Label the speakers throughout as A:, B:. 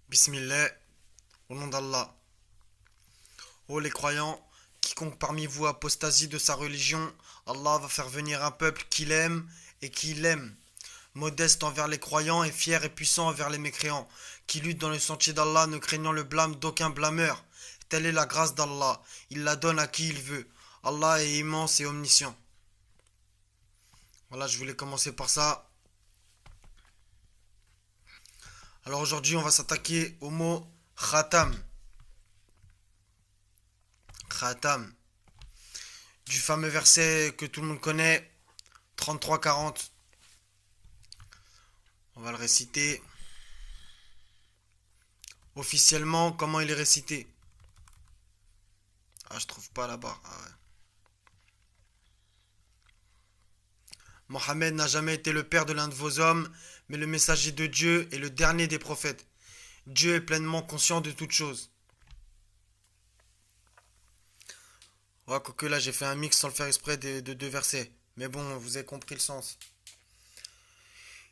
A: Bismillah, au nom d'Allah. Ô les croyants, quiconque parmi vous apostasie de sa religion, Allah va faire venir un peuple qu'il aime et qui l'aime, modeste envers les croyants et fier et puissant envers les mécréants, qui lutte dans le sentier d'Allah ne craignant le blâme d'aucun blâmeur. Telle est la grâce d'Allah, il la donne à qui il veut. Allah est immense et omniscient. Voilà, je voulais commencer par ça. Alors aujourd'hui, on va s'attaquer au mot khatam. Khatam. Du fameux verset que tout le monde connaît, 33-40. On va le réciter. Officiellement, comment il est récité? Ah, je trouve pas là-bas. Ah ouais. Mohammed n'a jamais été le père de l'un de vos hommes, mais le messager de Dieu est le dernier des prophètes. Dieu est pleinement conscient de toutes choses. Ouais, quoique là, j'ai fait un mix sans le faire exprès de deux versets. Mais bon, vous avez compris le sens.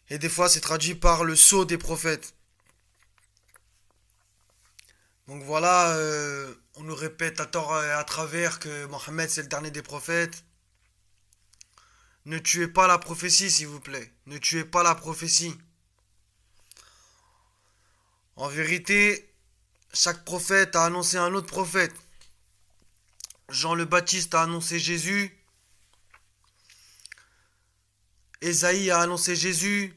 A: Et des fois, c'est traduit par le sceau des prophètes. Donc voilà, on nous répète à tort et à travers que Mohammed c'est le dernier des prophètes. Ne tuez pas la prophétie, s'il vous plaît. Ne tuez pas la prophétie. En vérité, chaque prophète a annoncé un autre prophète. Jean le Baptiste a annoncé Jésus. Ésaïe a annoncé Jésus.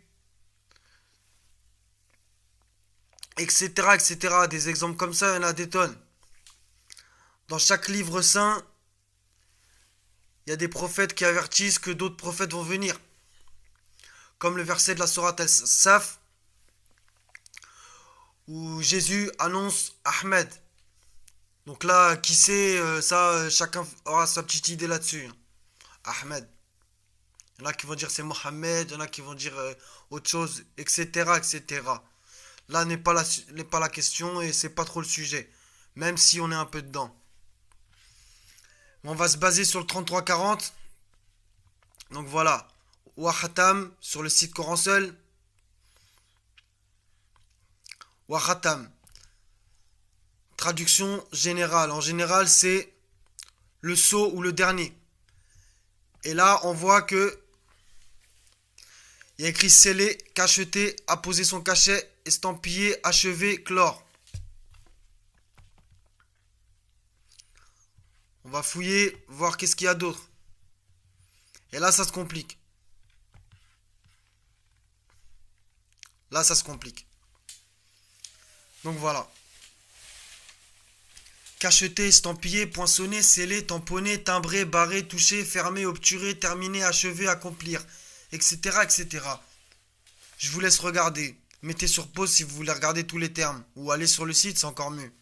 A: Etc. etc. Des exemples comme ça, il y en a des tonnes. Dans chaque livre saint, il y a des prophètes qui avertissent que d'autres prophètes vont venir. Comme le verset de la sourate Al-Saf, où Jésus annonce Ahmed. Donc là, qui sait, ça, chacun aura sa petite idée là-dessus. Ahmed. Il y en a qui vont dire c'est Mohammed, il y en a qui vont dire autre chose, etc., etc. Là n'est pas la question et c'est pas trop le sujet, même si on est un peu dedans. On va se baser sur le 33-40. Donc voilà, Wahatam sur le site Coran Seul. Wahatam. Traduction générale. En général, c'est le sceau ou le dernier. Et là, on voit que il y a écrit scellé, cacheté, apposé son cachet, estampillé, achevé, chlore. On va fouiller, voir qu'est-ce qu'il y a d'autre. Et là, ça se complique. Là, ça se complique. Donc voilà. Cacheté, estampillé, poinçonné, scellé, tamponné, timbré, barré, touché, fermé, obturé, terminé, achevé, accomplir, etc., etc. Je vous laisse regarder. Mettez sur pause si vous voulez regarder tous les termes. Ou allez sur le site, c'est encore mieux.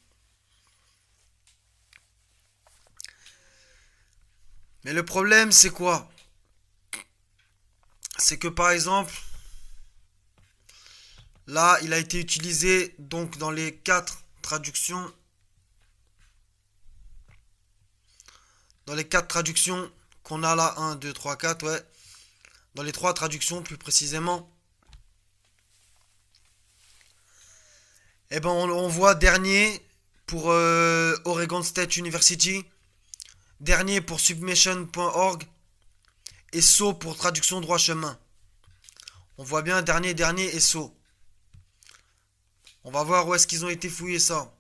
A: Mais le problème, c'est quoi? C'est que par exemple, là, il a été utilisé donc dans les quatre traductions. Dans les quatre traductions qu'on a là, un, 2, 3, 4, ouais. Dans les trois traductions plus précisément. Eh ben on voit dernier pour Oregon State University, dernier pour submission.org et saut pour traduction droit chemin. On voit bien dernier, dernier et saut. On va voir où est-ce qu'ils ont été fouillés ça.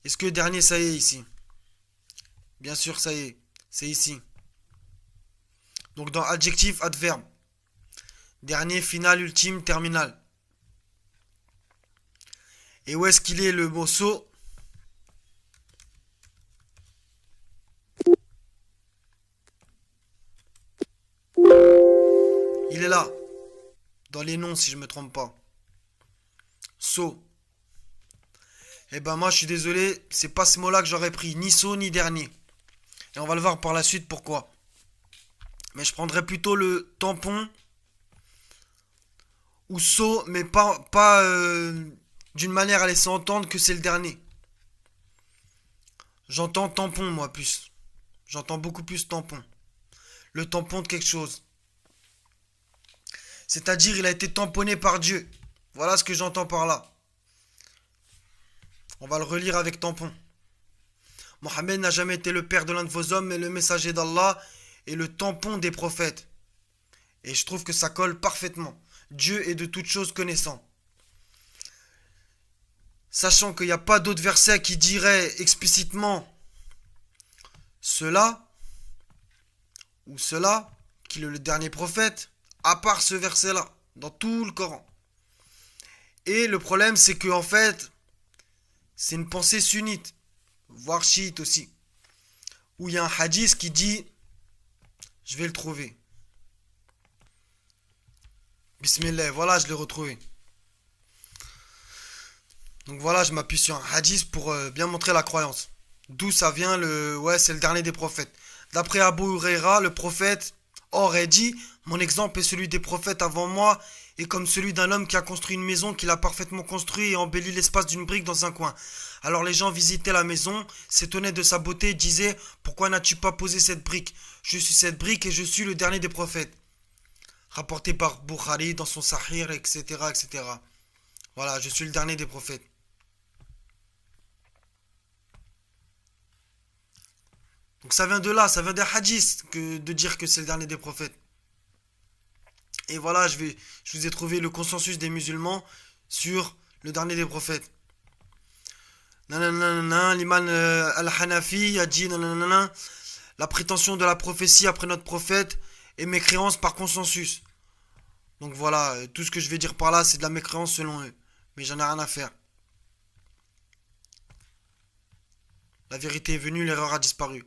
A: Est-ce que dernier ça y est ici? Bien sûr ça y est, c'est ici. Donc dans adjectif, adverbe. Dernier, final, ultime, terminal. Et où est-ce qu'il est le mot saut? Il est là. Dans les noms si je me trompe pas. Saut. Eh ben moi je suis désolé, c'est pas ce mot-là que j'aurais pris, ni saut ni dernier. Et on va le voir par la suite pourquoi. Mais je prendrais plutôt le tampon ou saut, mais pas d'une manière à laisser entendre que c'est le dernier. J'entends tampon moi plus. J'entends beaucoup plus tampon. Le tampon de quelque chose. C'est-à-dire il a été tamponné par Dieu. Voilà ce que j'entends par là. On va le relire avec tampon. Mohammed n'a jamais été le père de l'un de vos hommes, mais le messager d'Allah est le tampon des prophètes. Et je trouve que ça colle parfaitement. Dieu est de toutes choses connaissant. Sachant qu'il n'y a pas d'autres versets qui diraient explicitement cela ou cela, qu'il est le dernier prophète, à part ce verset-là, dans tout le Coran. Et le problème, c'est que en fait, c'est une pensée sunnite, voire chiite aussi, où il y a un hadith qui dit, je vais le trouver. Bismillah, voilà, je l'ai retrouvé. Donc voilà, je m'appuie sur un hadith pour bien montrer la croyance. D'où ça vient ouais, c'est le dernier des prophètes. D'après Abu Huraira, le prophète aurait dit, mon exemple est celui des prophètes avant moi, et comme celui d'un homme qui a construit une maison, qu'il a parfaitement construit et embelli l'espace d'une brique dans un coin. Alors les gens visitaient la maison, s'étonnaient de sa beauté et disaient, pourquoi n'as-tu pas posé cette brique? Je suis cette brique et je suis le dernier des prophètes. Rapporté par Bukhari dans son Sahih, etc., etc. Voilà, je suis le dernier des prophètes. Donc ça vient de là, ça vient des hadiths de dire que c'est le dernier des prophètes. Et voilà, je vous ai trouvé le consensus des musulmans sur le dernier des prophètes. L'imam al-Hanafi a dit la prétention de la prophétie après notre prophète est mécréance par consensus. Donc voilà, tout ce que je vais dire par là, c'est de la mécréance selon eux. Mais j'en ai rien à faire. La vérité est venue, l'erreur a disparu.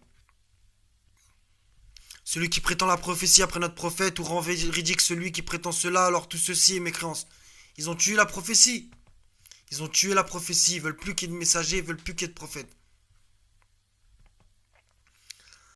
A: Celui qui prétend la prophétie après notre prophète ou rend véridique celui qui prétend cela, alors tout ceci est mécréance. Ils ont tué la prophétie. Ils ont tué la prophétie. Ils veulent plus qu'il y ait de messagers, ils veulent plus qu'il y ait de prophètes.